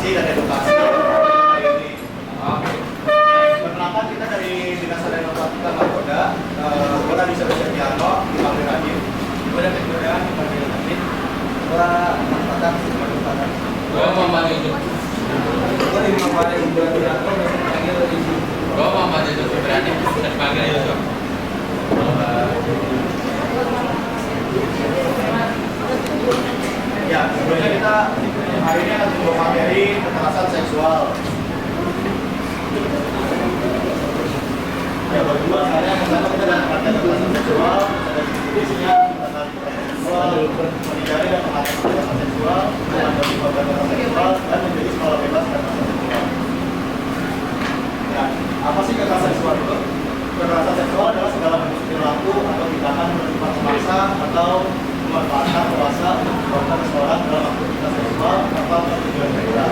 informasi dan edukasi hari ini. Perkenalkan, kita dari Dinas Sosial Narkotika Kapolda. Gue tadi Setiano, dipanggil Radit. Gue dari Kelurahan dipanggil Radit. Gue Mas Padang, dipanggil Padang. Gue Muhammad Yusuf. Gue dari Muhammad Ibrahim, dipanggil Yusuf. Gue Muhammad Yusuf Ibrahim, dipanggil Yusuf. Ya, sebelumnya kita hari ini akan membawa materi kekerasan seksual. Ya, berdua saya pertama kita akan mengatakan kekerasan seksual, ada definisinya tentang kekerasan seksual, menghindari dan mengatasi kekerasan seksual, menghadapi korban kekerasan seksual, dan menjadi sekolah bebas kekerasan seksual. Ya, apa sih kekerasan seksual itu? Kekerasan seksual adalah segala bentuk perilaku atau tindakan bersifat memaksa atau memanfaatkan kuasa untuk membuat seseorang dalam aktivitas seksual atau tujuan seksual.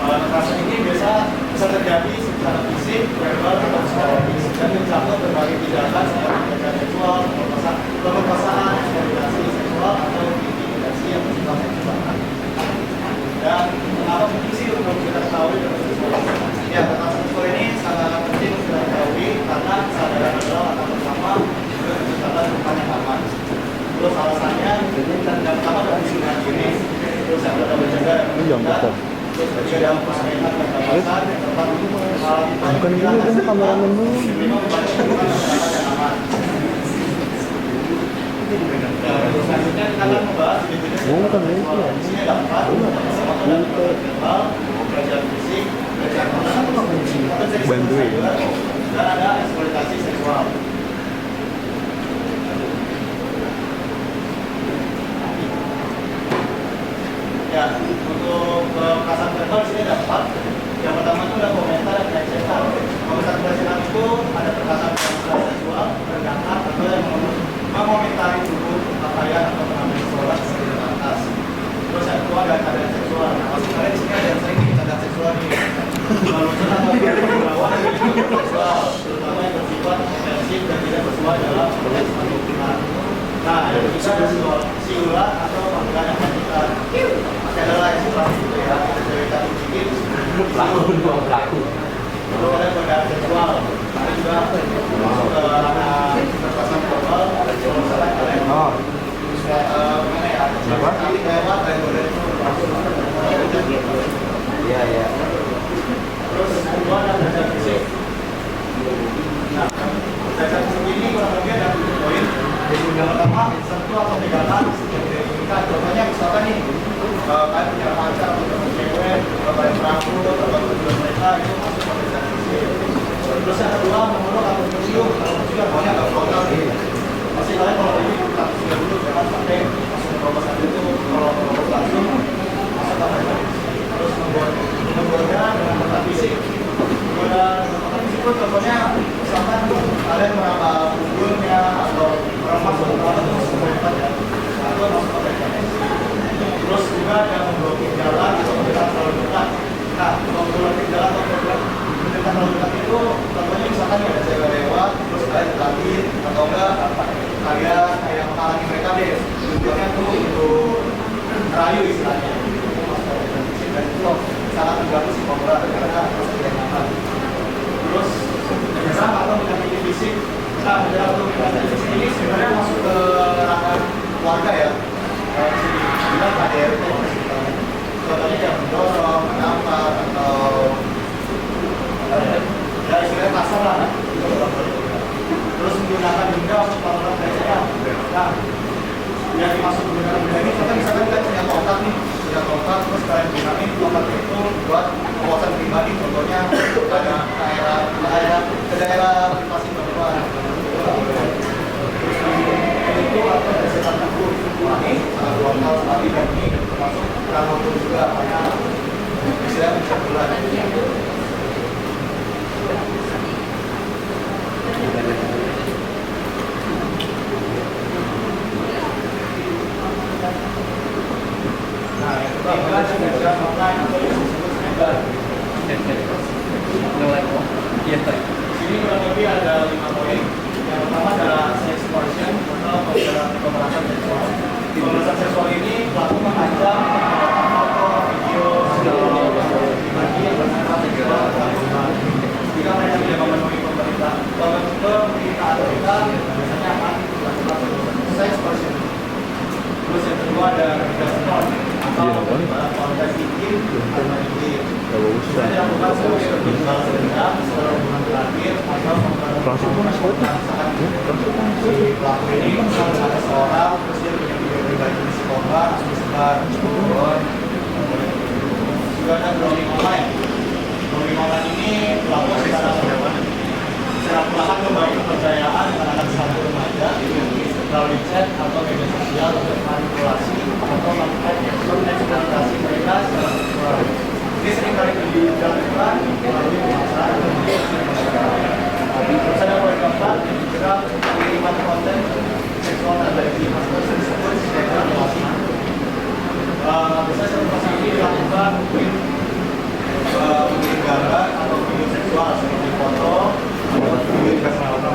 Kekerasan ini bisa terjadi secara fisik, verbal, atau psikologis dan mencakup berbagai tindakan seperti pelecehan seksual, pemerkosaan, eksploitasi seksual atau intimidasi yang bersifat seksual. Dan mengapa penting sih untuk kita ketahui kekerasan seksual? Ya, kekerasan seksual ini sangat penting untuk kita ketahui karena kesadaran adalah langkah pertama untuk menciptakan lingkungan yang aman. Terus alasannya yang pertama dari lingkungan ini, terus yang kedua menjaga dan menjaga, terus ketiga dalam persaingan dan kawasan yang tepat bukan gini dong kameramen dulu. kelima membantu lingkungan masyarakat yang aman. Terus selanjutnya kita akan membahas jenis-jenis kekerasan seksual. Di sini ada 4, bersama dan verbal, pelecehan fisik, pelecehan Bantuin. dan ada eksploitasi seksual. Ya, untuk kekerasan verbal di sini ada 4. Yang pertama itu ada komentar dan pelecehan. Komentar pelecehan itu ada perkataan seksual, merendahkan atau yang mengomentari tubuh, pakaian atau penampilan seseorang seperti atas. Terus yang kedua ada keadaan seksual. Pasti kalian di sini ada yang sering keadaan seksual nih. Meluncur atau berlawan seksual, terutama yang bersifat ofensif dan tidak sesuai dalam konteks perhubungan. Nah, yang ketiga ada siulan atau panggilan yang lanjutan. Masih ada lain siulan gitu ya, kita cerita sedikit. Pelaku. Lalu ada keadaan seksual. Ada juga masuk ke ranah kekerasan verbal. Kalau misalnya kalian gimana ya? Apa? Nanti lewat dari model itu masuk. Iya, iya. Terus kedua ada pelecehan fisik. Nah, pelecehan fisik ini kurang lebih ada 7 poin. Yang pertama, sentuh atau pegangan yang tidak diinginkan. Contohnya misalkan nih, kalian punya pacar atau cewek, kalian merangkul atau tujuan mereka itu masuk ke pelecehan fisik. Terus yang kedua, memeluk atau mencium. Kalau mencium maunya agak frontal nih. Pasti kalian kalau ini kita cium dulu, jangan sampai masuk ke proposal itu. Kalau proposal langsung masuk ke pelecehan fisik. Terus membuatnya dengan kontak fisik. Kemudian kontak fisik itu contohnya misalkan kalian meraba punggungnya atau meremas atau apa itu masuk ke ya, atau masuk ke pelecehan fisik. Terus juga ada memblokir jalan atau mendekat terlalu dekat. Nah, memblokir jalan atau mendekat terlalu dekat itu contohnya misalkan ada cewek lewat, terus kalian dekatin atau enggak kalian kayak menghalangi mereka deh. Tujuannya tuh untuk merayu istilahnya. Dan itu sangat mengganggu si korban karena proses tidak nyaman. Terus menyerang atau menyakiti fisik. Nah, menyerang atau menyakiti fisik ini sebenarnya masuk ke ranah keluarga ya. Bilang KDRT. Contohnya yang mendorong, menampar atau ya istilahnya kasar lah. Terus menggunakan benda untuk melakukan pelecehan. Nah, yang dimaksud menggunakan benda ini, misalkan kita punya tongkat nih, terus kalian gunain tongkat itu buat kepuasan pribadi, contohnya ada ke daerah privasi perempuan. Itu atau bersifat takut ini sangat frontal sekali dan ini termasuk ranah juga karena istilah pencabulan. Nah, yang ketiga ada online atau yang disebut cyber. Di sini kurang lebih ada 5 poin. Yang pertama adalah sex coercion atau kekerasan seksual. Kekerasan seksual ini pelaku mengancam foto, video, segala Gak usah. Misalnya lakukan sebagai balas dendam setelah hubungan terakhir atau Langsung pun si pelaku ini misalnya ada seorang terus dia punya video pribadi di si korban langsung disebar juga ada blogging online. Blogging online ini pelaku secara perlahan membangun kepercayaan dengan anak satu remaja melalui chat atau media sosial untuk manipulasi atau melakukan eksploitasi mereka secara seksual. Ini seringkali dilakukan melalui pemasaran dan media sosial. Terus ada poin keempat yang juga pengiriman konten seksual dari masker tersebut secara relasi. Biasanya situasi ini dilakukan mungkin mengirim gambar atau video seksual seperti foto atau video di foto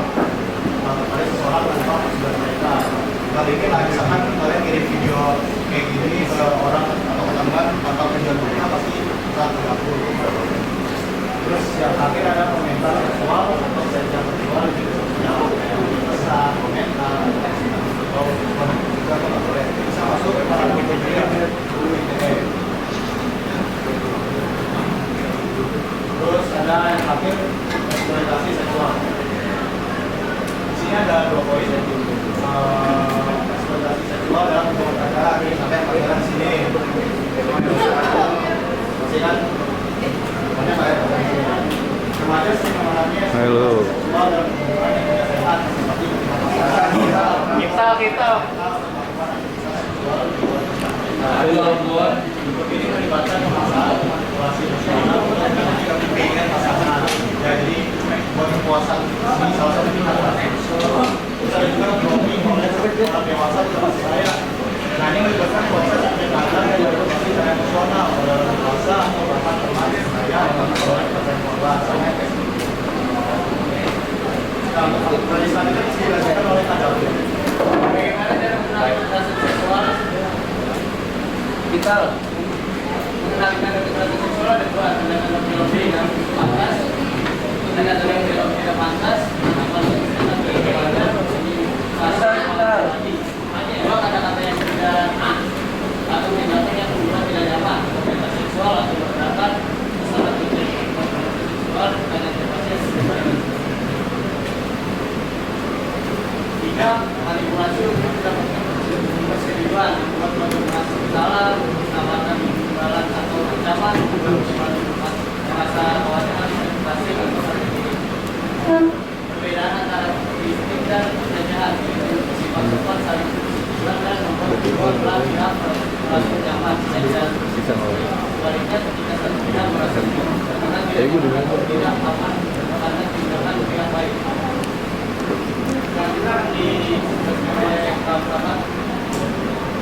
pada seseorang tanpa persetujuan mereka. Kali ini lah misalkan kalian kirim video kayak gini ke orang atau ke teman tanpa persetujuan mereka pasti sangat berlaku. Terus yang terakhir ada komentar seksual atau senjata seksual di media sosial, pesan, komentar, atau juga nggak boleh. Bisa masuk ke para media Terus ada yang terakhir eksploitasi seksual. Di sini ada 2 poin. Eksploitasi seksual dalam hubungan pacaran sampai pacaran di sini. Masih kan? Pokoknya saya remaja sering mengalami Halo. seksual dalam hubungan yang tidak sehat seperti pacaran. Kita. Untuk ini melibatkan pemasaran, manipulasi emosional, dan juga keinginan pasangan. Jadi, buat kepuasan ini salah satu tindakan. Terus ada juga grooming oleh orang dewasa di tempat saya. Nah, ini melibatkan proses pendekatan yang berbasis secara emosional, oleh orang dewasa atau bahkan teman saya atau oleh korban korban. Nah, untuk proyek selanjutnya dijelaskan oleh Kadauti. Bagaimana cara mengenali kekerasan seksual? Kita mengenalikan kekerasan seksual ada 2, tindakan lebih yang pantas, tindakan yang tidak pantas, dua kata-kata yang tidak atau tindakan yang hubungan tidak nyaman, kekerasan seksual atau kekerasan kesalahan seksual hanya terbatas. 3. Manipulasi untuk mendapatkan persetujuan, membuat salah, menawarkan imbalan atau ancaman, merasa khawatir ekspektasi atau strategi. Perbedaan antara fisik dan penjajahan, sifat sopan saling bersetujuan dan membuat kedua belah pihak merasa nyaman. Sebaliknya ketika satu pihak merasa tertekan tidak aman karena tindakan pihak baik.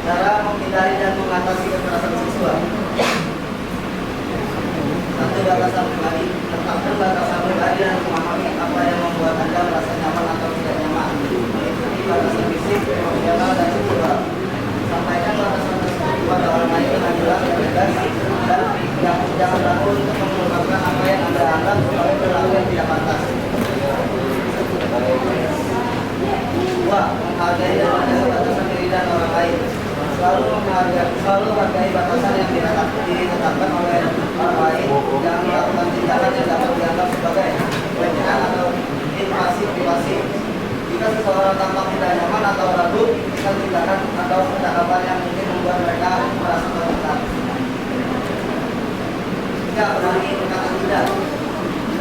Cara menghindari dan mengatasi kekerasan seksual. 1. Batasan pribadi. Tetapkan batasan pribadi dan memahami apa yang membuat Anda merasa nyaman atau tidak nyaman. Meliputi batasan fisik, emosional, dan seksual. Sampaikan batasan tersebut kepada orang lain dengan jelas dan tegas, dan jangan ragu untuk mengungkapkan apa yang Anda anggap sebagai perilaku yang tidak pantas. 2. Menghargai dan menjaga batasan diri dan orang lain. Selalu hargai batasan yang ditetapkan oleh orang lain. Jangan melakukan tindakan yang dapat dianggap sebagai pelecehan atau invasi privasi. Jika seseorang tampak tidak nyaman atau ragu, kita tindakan atau percakapan yang mungkin membuat mereka merasa tertekan. 3. Berani berkata tidak.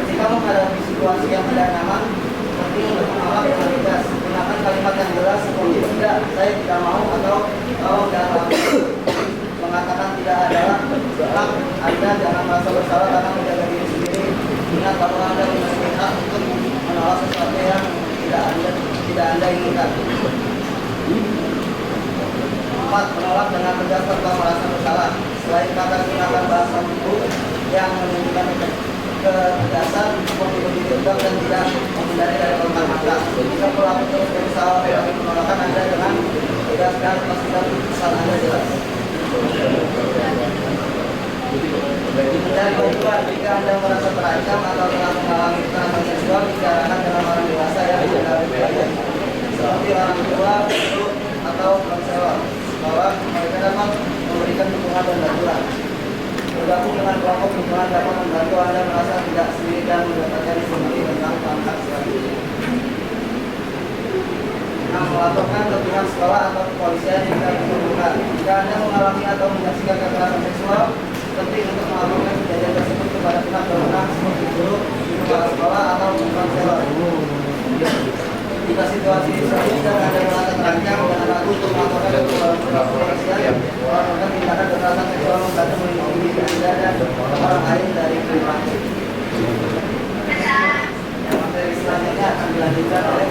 Ketika menghadapi situasi yang tidak nyaman, penting untuk menolak dengan tegas. Gunakan kalimat yang jelas seperti tidak, saya tidak mau, atau tolong jangan lakukan. Mengatakan tidak adalah hak Anda, jangan merasa bersalah karena menjaga diri sendiri. Ingat bahwa Anda memiliki hak untuk menolak sesuatu yang tidak Anda inginkan. 4. Menolak dengan tegas tanpa merasa bersalah. Selain kata gunakan bahasa tubuh yang menunjukkan ketegasan seperti berdiri tegak dan tidak menghindari dari kontak mata. Jika pelaku terus berusaha melakukan penolakan Anda dengan tegaskan, pastikan pesan Anda jelas. Mencari bantuan jika Anda merasa terancam atau telah mengalami kekerasan seksual, bicarakan dengan orang dewasa yang Anda percaya, seperti orang tua, guru, atau konselor. Bahwa mereka dapat memberikan dukungan dan bantuan. bergabung dengan kelompok lingkungan dapat membantu Anda merasa tidak sendiri dan mendapatkan informasi tentang hak selanjutnya. Nah, melaporkan ke pihak sekolah atau kepolisian jika diperlukan. Jika Anda mengalami atau menyaksikan kekerasan seksual, penting untuk melaporkan kejadian tersebut kepada pihak berwenang seperti guru, kepala sekolah atau konselor. Jika situasi tersebut dan Anda merasa terancam dan ragu untuk melaporkan ke kepolisian, melaporkan tindakan kekerasan seksual membantu melindungi diri Anda dan orang lain dari perilaku. Materi selanjutnya akan dilanjutkan oleh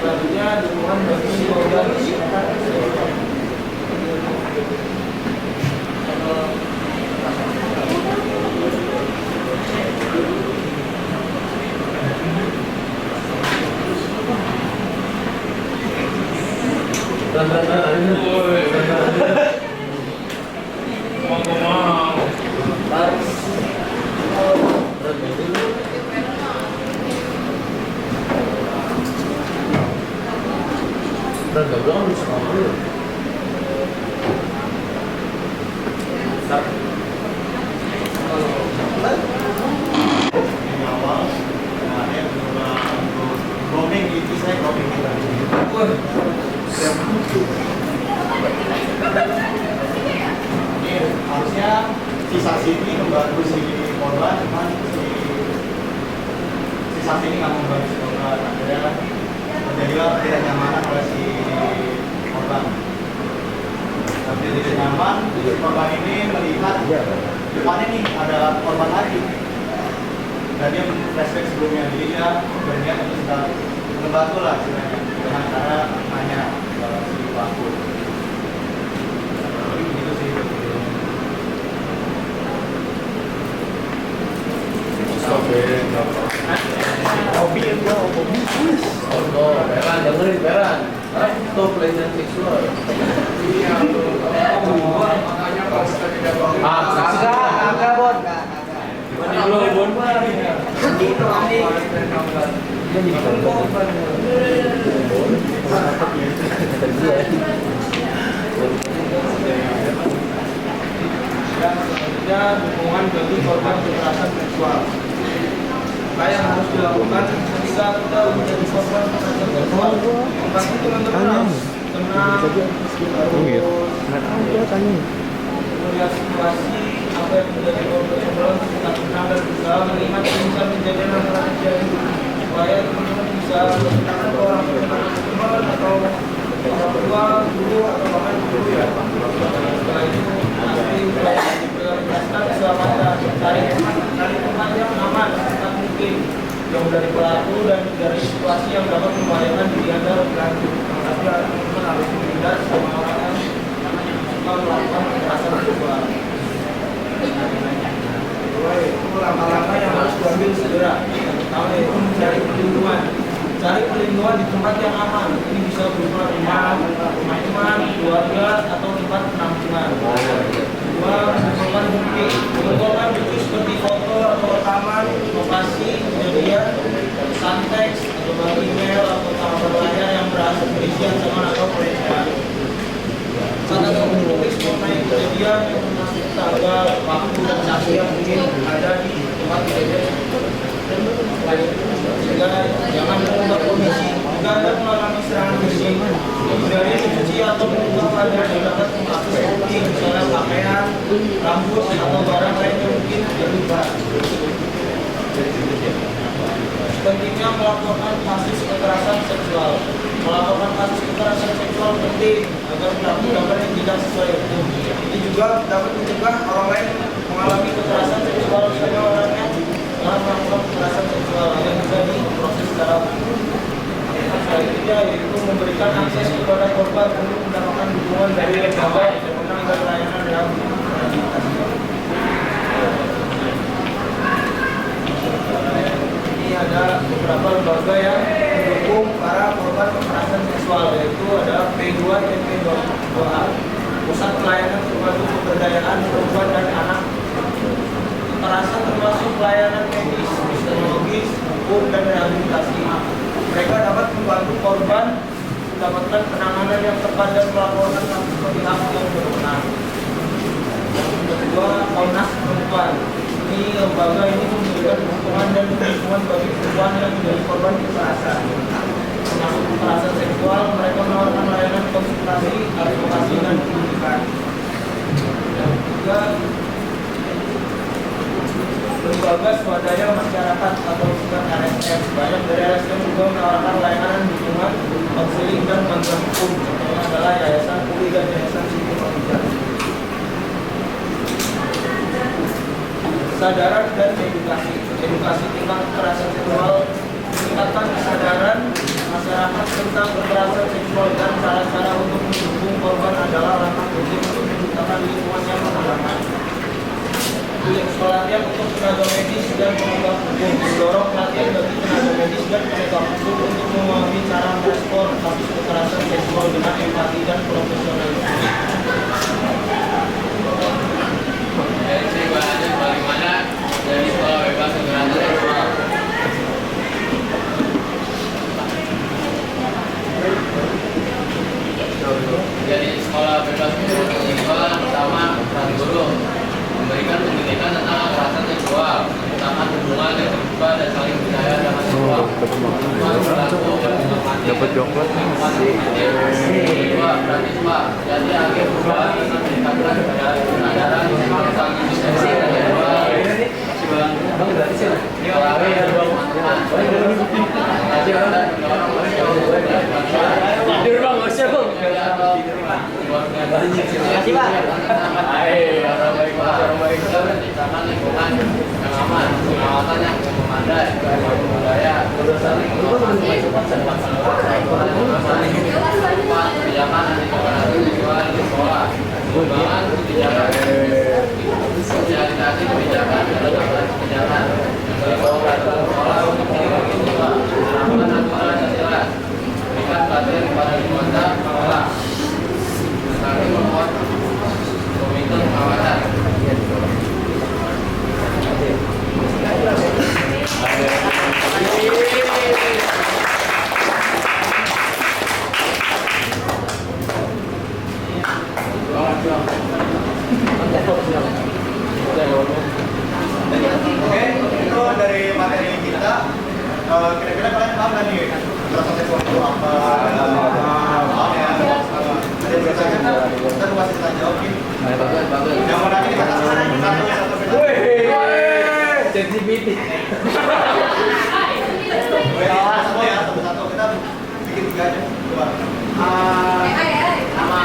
Selanjutnya dukungan bagi korban. Ini awal kemarin untuk roaming itu saya roaming ini harusnya si saksi ini membantu si korban, cuman si saksi ini nggak mau membantu si korban, akhirnya terjadilah tidak nyamanan oleh si korban. Tapi tidak nyaman, si korban ini melihat depannya nih ada korban lagi, dan dia flashback sebelumnya, jadi dia berniat untuk sedang membantu lah sebenarnya dengan cara nanya ke si pelaku. Begitu sih. Hobi gua, hobi. Oh, Beran, dengerin Beran. Stop pelecehan seksual. Agak, Bon. Belum, Bon. Dia jadi korban. Kata dia. Dan selanjutnya dukungan bagi korban kekerasan seksual. Apa yang harus dilakukan ketika kita menjadi korban kekerasan seksual? Yang pasti teman-teman harus tenang, Nggak tahu tanya. melihat situasi apa yang menjadi korban sebelum kita tenang dan berusaha melihat yang bisa kejadian yang telah terjadi, supaya teman-teman bisa menceritakan ke orang teman atau orang tua, guru atau bahkan guru ya. Setelah itu pasti diprioritaskan keselamatan, cari tempat yang aman setempat mungkin, jauh dari pelaku dan dari situasi yang dapat membahayakan diri Anda lebih lanjut. Tapi teman-teman harus menghindar sama orang yang suka melakukan kekerasan seksual. Itu langkah-langkah yang harus diambil segera. Yang pertama yaitu mencari perlindungan. Cari perlindungan di tempat yang aman. Ini bisa berupa rumah teman, keluarga, atau tempat penampungan. Kedua, mengumpulkan bukti. Mengumpulkan bukti seperti foto atau rekaman, lokasi kejadian, pesan teks, atau email atau kabar layar yang berhasil berisi ancaman atau pelecehan. Catatan menulis mengenai kejadian yang termasuk tanggal, waktu, dan saksi yang mungkin ada di tempat kejadian. Sehingga jangan mengubah kondisi. Jika Anda mengalami serangan fisik, hindari mencuci atau mengubah pakaian yang dapat menghapus bukti, misalnya pakaian, rambut, atau barang lain yang mungkin terlibat. Pentingnya melaporkan kasus kekerasan seksual. Melaporkan kasus kekerasan seksual penting agar pelaku dapat ditindak sesuai hukum. Ini juga dapat mencegah orang lain mengalami kekerasan seksual, misalnya orangnya telah melakukan kekerasan seksual yang bisa diproses secara hukum. Selanjutnya yaitu memberikan akses kepada korban untuk mendapatkan dukungan dari lembaga yang berwenang dan layanan rehabilitasi. Ini ada beberapa lembaga yang mendukung para korban kekerasan seksual, yaitu ada P2 dan P2A, Pusat Pelayanan Terpadu Pemberdayaan Perempuan dan Anak. Kekerasan termasuk pelayanan medis, psikologis, hukum, dan rehabilitasi. Mereka dapat membantu korban mendapatkan penanganan yang tepat dan melaporkan kasus ke pihak yang berwenang. kedua Komnas Perempuan. Ini lembaga ini memberikan dukungan dan dukungan bagi perempuan yang menjadi korban kekerasan. Termasuk kekerasan seksual, mereka menawarkan layanan konsultasi, advokasi, dan pendidikan. Yang ketiga, lembaga swadaya masyarakat atau bukan LSM. Banyak dari LSM juga menawarkan layanan dukungan, konseling, dan bantuan hukum. Contohnya adalah Yayasan Puli dan Yayasan Siti Khadijah. Kesadaran dan edukasi. Edukasi tentang kekerasan seksual meningkatkan kesadaran masyarakat tentang kekerasan seksual dan cara-cara untuk mendukung korban adalah langkah penting untuk menciptakan lingkungan yang menyenangkan. Pelatihan untuk tenaga medis dan penegak hukum, mendorong pelatihan bagi tenaga medis dan penegak hukum untuk memahami cara merespon kasus kekerasan seksual dengan empati dan profesionalisme. Jadi lanjut bagaimana dari sekolah bebas kekerasan seksual. Jadi sekolah bebas kekerasan seksual pertama peran guru memberikan pendidikan tentang kekerasan seksual, menciptakan hubungan yang terbuka dan saling percaya dalam sekolah. Dapat coklat. Kedua, beasiswa. Jadi akhir perubahan dengan meningkatkan kesadaran tentang eksistensi dan kedua. Bang gratis ya? Tidur bang, nggak usah bang. Makasih pak. Orang baik menciptakan lingkungan yang aman, pengawasan yang memadai, budaya, saling menghormati, kebijakan anti kekerasan seksual di sekolah, pengembangan kebijakan, sosialisasi kebijakan dalam kebijakan, mendorong peraturan sekolah untuk melindungi siswa, penerapan aturan yang jelas, berikan pelatihan kepada anggota pengelola, saling membuat komite pengawasan. Oke, itu dari materi kita. Kira-kira kalian paham nggak nih kekerasan seksual itu apa? Paham ya? Ada biasanya kita tuh masih tanya jawab nih. Yang mana ini kata satu beda. ChatGPT. Satu ya, satu kita bikin tiga aja. Coba. Nama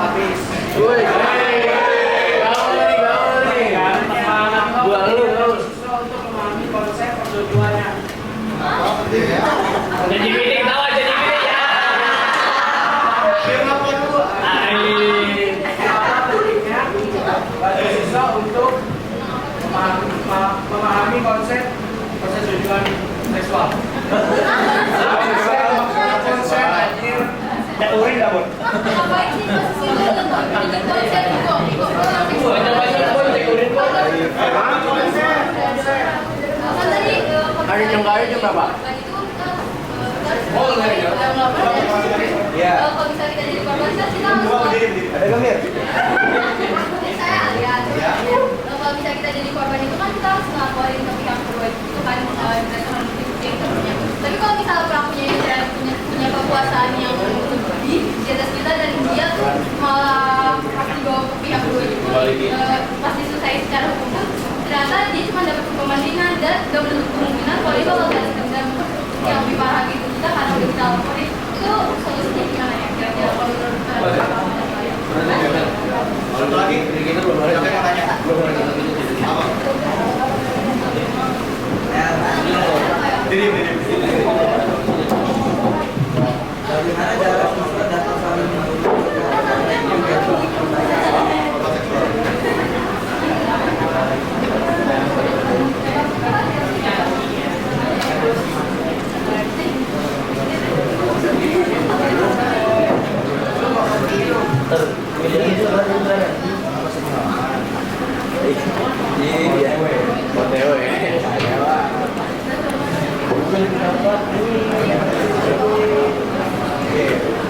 habis. Untuk memahami konsep perjodohannya. Jadi meeting tawa, jadi meeting ya. Siswa untuk memahami konsep perjodohan seksual. Konsep anjir. Urin dah, Bun. Hari yang kaya juga berapa? Iya. Kalau bisa kita jadi korban kan kita harus Ada gambar. saya lihat. Kalau bisa kita jadi korban itu kan kita harus ngelaporin ke pihak kedua itu kan mereka harus dibuktiin tentunya. Tapi kalau misalnya pelakunya itu punya kekuasaan yang lebih di atas kita dan dia tuh malah pas dibawa ke pihak kedua itu pas diselesaikan secara hukum pun ternyata dia cuma dapat hukuman ringan dan gak menutup kemungkinan kalau dia bakal balas dendam yang lebih parah gitu kita karena udah kita laporin itu solusinya gimana ya kira-kira kalau menurut Satu lagi. Kita belum ada. Siapa yang mau tanya? Apa? Diri. Bagaimana cara siswa dapat saling Oke.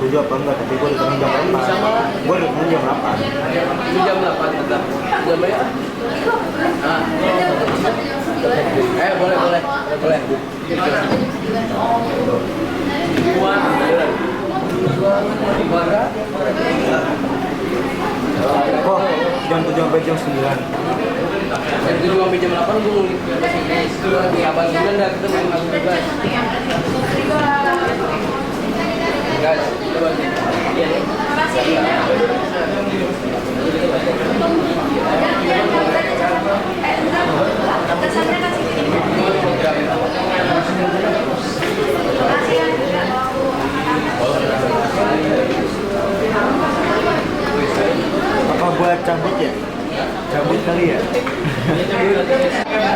7 apa enggak, tapi gue datang jam 8. Gue datang jam 8. Itu jam 8 tetap. Jam berapa? Ah. Boleh. Oh, jam 7 sampai jam 9. Jam 7 sampai jam 8 gue ngulik. Itu lagi abang bilang dah kita main lagu guys. Guys, coba sih. Iya nih. Apa buat cabut ya? Cabut kali ya?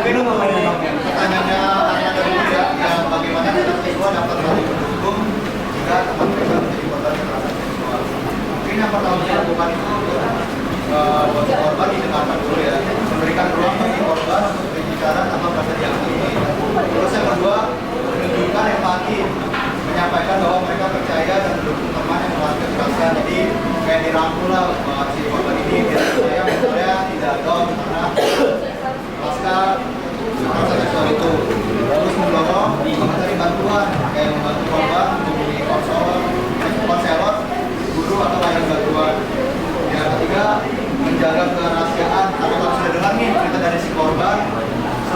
Mungkin pertanyaannya anak dari ya, yang bagaimana anak siswa dapat hukum jika teman mereka menjadi korban kekerasan seksual. Mungkin yang pertama dilakukan itu buat korban didengarkan dulu ya, memberikan ruang bagi korban untuk berbicara tanpa merasa dihakimi. Terus yang kedua, menunjukkan empati, menyampaikan bahwa mereka percaya dan mendukung teman yang mengalami kekerasan. Jadi kayak dirangkul lah buat si korban ini biar saya tidak down karena pasca kekerasan seksual itu. Terus mendorong mencari bantuan kayak membantu korban menghubungi konselor, guru atau layanan bantuan. Yang ketiga, menjaga kerahasiaan. Tapi kalau sudah dengar nih cerita dari si korban,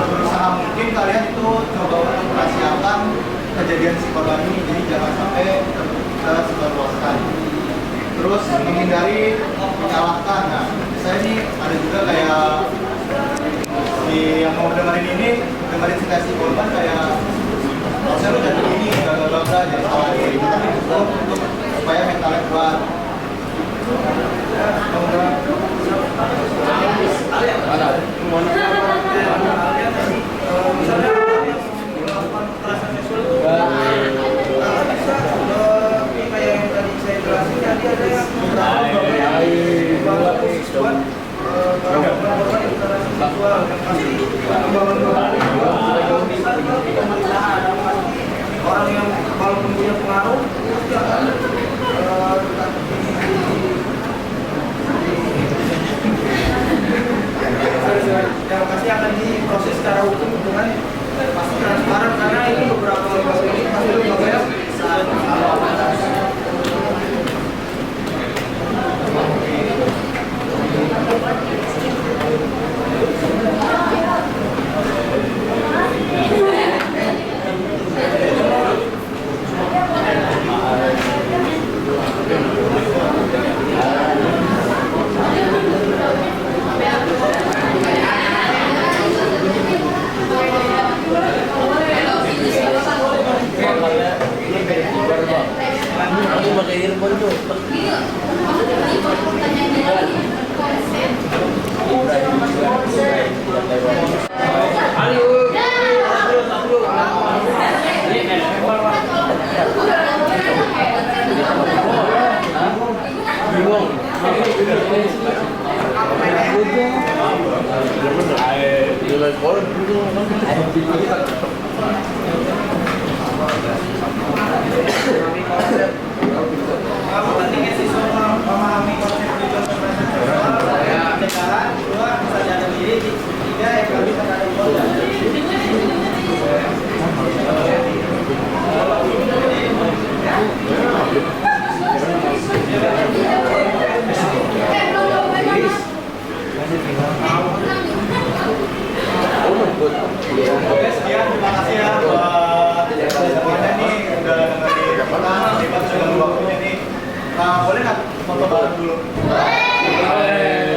berusaha mungkin kalian itu coba untuk merahasiakan kejadian si korban ini, jadi jangan sampai tersebarluaskan. Terus menghindari menyalahkan. Nah, saya ini ada juga kayak si yang mau dengerin ini, dengerin cerita si korban kayak harusnya lu jadi begini, gagal jadi salah diri. Kita dihukum untuk supaya mentalnya kuat. Orang yang kalau punya pengaruh yang pasti akan diproses secara hukum dengan pasti transparan karena ini beberapa lembaga ini pasti lembaga saat Aku pakai earphone tuh. pentingnya siswa memahami konsep tujuan kekerasan seksual, pencegahan, kedua kesadaran diri, ketiga ekonomi terhadap korban. Oke, sekian, terima kasih ya buat semuanya nih udah dengerin kita, hebat sudah waktunya nih. Nah, boleh nggak foto bareng dulu? Boleh.